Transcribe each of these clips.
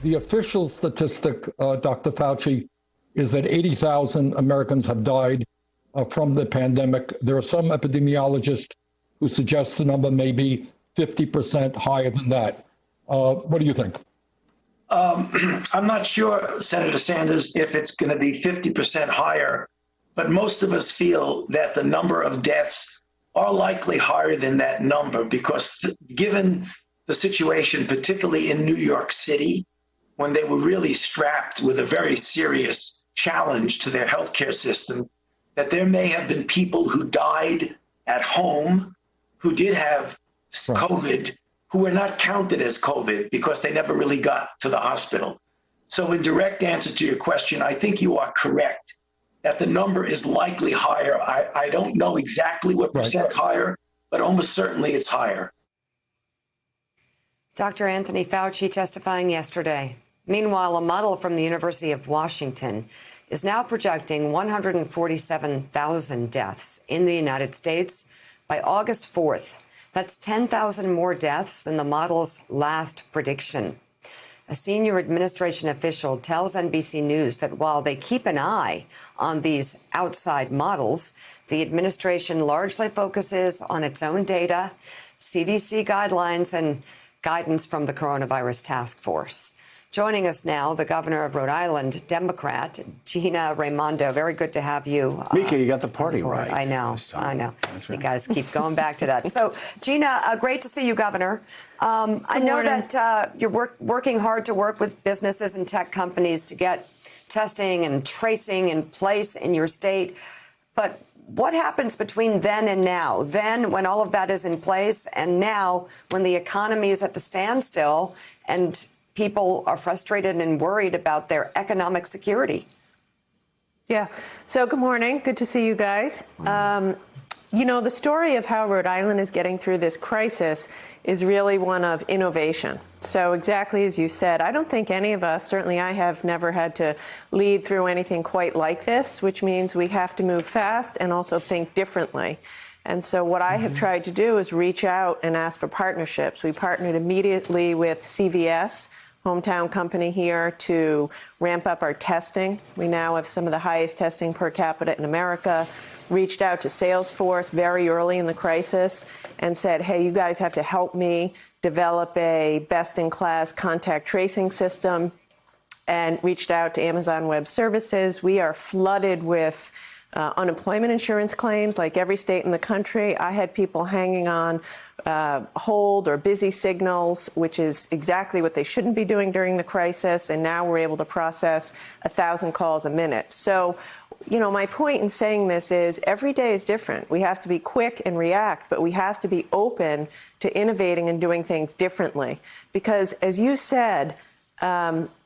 The official statistic, Dr. Fauci, is that 80,000 Americans have died from the pandemic. There are some epidemiologists who suggest the number may be 50% higher than that. What do you think? I'm not sure, Senator Sanders, if it's going to be 50% higher, but most of us feel that the number of deaths are likely higher than that number because given the situation, particularly in New York City, when they were really strapped with a very serious challenge to their healthcare system, that there may have been people who died at home who did have COVID, who were not counted as COVID because they never really got to the hospital. So in direct answer to your question, I think you are correct that the number is likely higher. I don't know exactly what percent higher, but almost certainly it's higher. Dr. Anthony Fauci testifying yesterday. Meanwhile, a model from the University of Washington is now projecting 147,000 deaths in the United States by August 4th. That's 10,000 more deaths than the model's last prediction. A senior administration official tells NBC News that while they keep an eye on these outside models, the administration largely focuses on its own data, CDC guidelines, and guidance from the coronavirus task force. Joining us now, the governor of Rhode Island, Democrat, Gina Raimondo. Very good to have you. Mika, you got the party right. I know. That's right. You guys keep going back to that. So, Gina, great to see you, Governor. I know that you're working hard to work with businesses and tech companies to get testing and tracing in place in your state. But what happens between then and now? Then, when all of that is in place, and now when the economy is at the standstill and people are frustrated and worried about their economic security? Yeah. So good morning. Good to see you guys. You know, the story of how Rhode Island is getting through this crisis is really one of innovation. So exactly as you said, I don't think any of us, certainly I have never had to lead through anything quite like this, which means we have to move fast and also think differently. And so what I have tried to do is reach out and ask for partnerships. We partnered immediately with CVS, hometown company here, to ramp up our testing. We now have some of the highest testing per capita in America. Reached out to Salesforce very early in the crisis and said, hey, you guys have to help me develop a best-in-class contact tracing system, and reached out to Amazon Web Services. We are flooded with unemployment insurance claims like every state in the country. I had people hanging on hold or busy signals, which is exactly what they shouldn't be doing during the crisis. And now we're able to process 1,000 calls a minute. So, you know, my point in saying this is every day is different. We have to be quick and react, but we have to be open to innovating and doing things differently. Because as you said,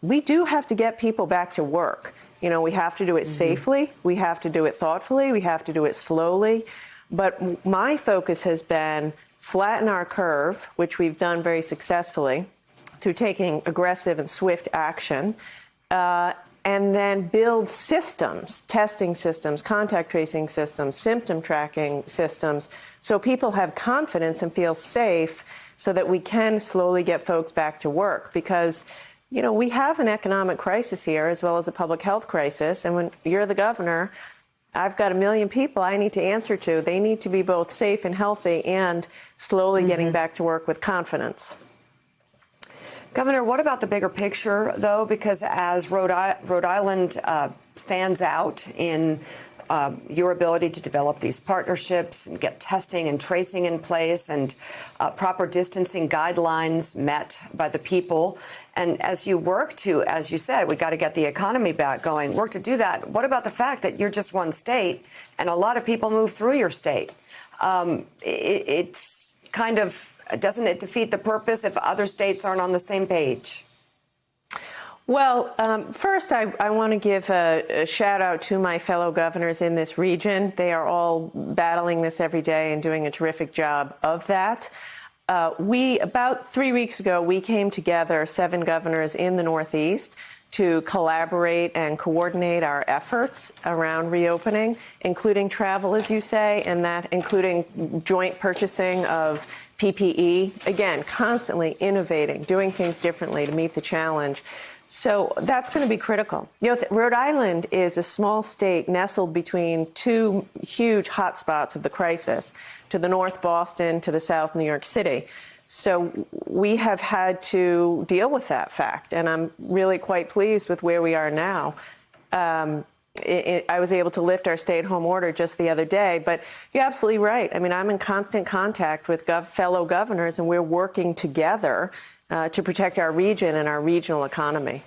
we do have to get people back to work. You know, we have to do it safely. We have to do it thoughtfully. We have to do it slowly. But my focus has been flatten our curve, which we've done very successfully through taking aggressive and swift action, and then build systems, testing systems, contact tracing systems, symptom tracking systems, so people have confidence and feel safe so that we can slowly get folks back to work. Because, you know, we have an economic crisis here as well as a public health crisis. And when you're the governor, I've got 1 million people I need to answer to. They need to be both safe and healthy and slowly getting back to work with confidence. Governor, what about the bigger picture, though? Because as Rhode Island stands out in your ability to develop these partnerships and get testing and tracing in place and proper distancing guidelines met by the people. And as you work to, as you said, we got to get the economy back going, work to do that. What about the fact that you're just one state and a lot of people move through your state? It's kind of, doesn't it defeat the purpose if other states aren't on the same page? Well, first, I want to give a shout out to my fellow governors in this region. They are all battling this every day and doing a terrific job of that. About 3 weeks ago, we came together, 7 governors in the Northeast, to collaborate and coordinate our efforts around reopening, including travel, as you say, and that including joint purchasing of PPE, again, constantly innovating, doing things differently to meet the challenge. So that's going to be critical. You know, Rhode Island is a small state nestled between two huge hotspots of the crisis, to the north, Boston, to the south, New York City. So we have had to deal with that fact, and I'm really quite pleased with where we are now. I was able to lift our stay-at-home order just the other day, but you're absolutely right. I mean, I'm in constant contact with fellow governors, and we're working together to protect our region and our regional economy.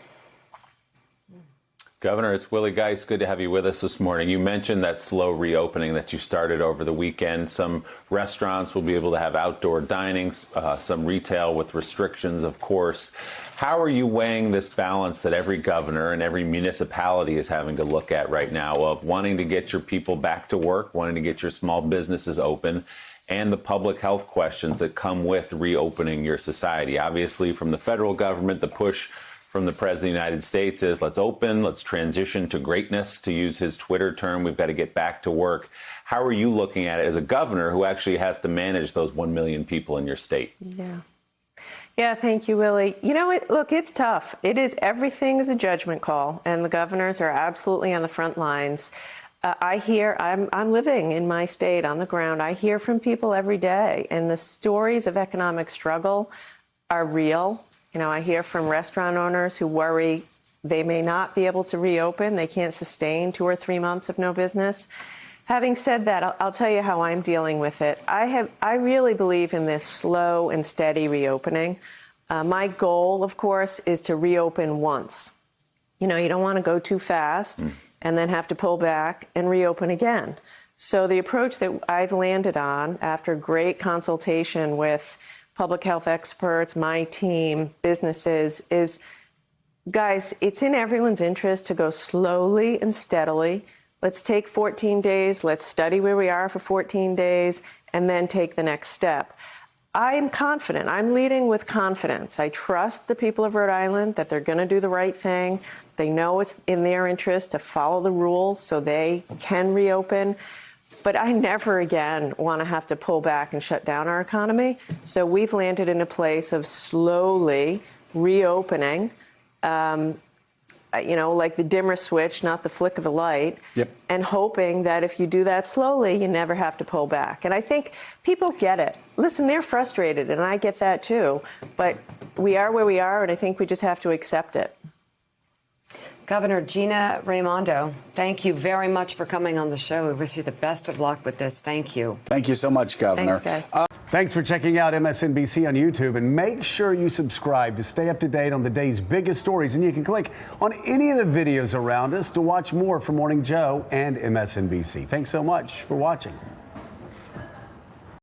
Governor, it's Willie Geist. Good to have you with us this morning. You mentioned that slow reopening that you started over the weekend. Some restaurants will be able to have outdoor dining, some retail with restrictions, of course. How are you weighing this balance that every governor and every municipality is having to look at right now of wanting to get your people back to work, wanting to get your small businesses open, and the public health questions that come with reopening your society? Obviously, from the federal government, the push from the President of the United States is let's open, let's transition to greatness, to use his Twitter term. We've got to get back to work. How are you looking at it as a governor who actually has to manage those 1 million people in your state? Yeah, thank you, Willie. You know, look, it's tough. Everything is a judgment call, and the governors are absolutely on the front lines. I'm living in my state on the ground. I hear from people every day, and the stories of economic struggle are real. You know, I hear from restaurant owners who worry they may not be able to reopen. They can't sustain 2 or 3 months of no business. Having said that, I'll tell you how I'm dealing with it. I really believe in this slow and steady reopening. My goal, of course, is to reopen once. You know, you don't want to go too fast and then have to pull back and reopen again. So the approach that I've landed on after great consultation with public health experts, my team, businesses, is, guys, it's in everyone's interest to go slowly and steadily. Let's take 14 days, let's study where we are for 14 days, and then take the next step. I'm confident. I'm leading with confidence. I trust the people of Rhode Island that they're going to do the right thing. They know it's in their interest to follow the rules so they can reopen. But I never again want to have to pull back and shut down our economy. So we've landed in a place of slowly reopening, you know, like the dimmer switch, not the flick of a light, and hoping that if you do that slowly, you never have to pull back. And I think people get it. Listen, they're frustrated, and I get that too. But we are where we are, and I think we just have to accept it. Governor Gina Raimondo, thank you very much for coming on the show. We wish you the best of luck with this. Thank you. Thank you so much, Governor. Thanks, guys. Thanks for checking out MSNBC on YouTube, and make sure you subscribe to stay up to date on the day's biggest stories. And you can click on any of the videos around us to watch more from Morning Joe and MSNBC. Thanks so much for watching.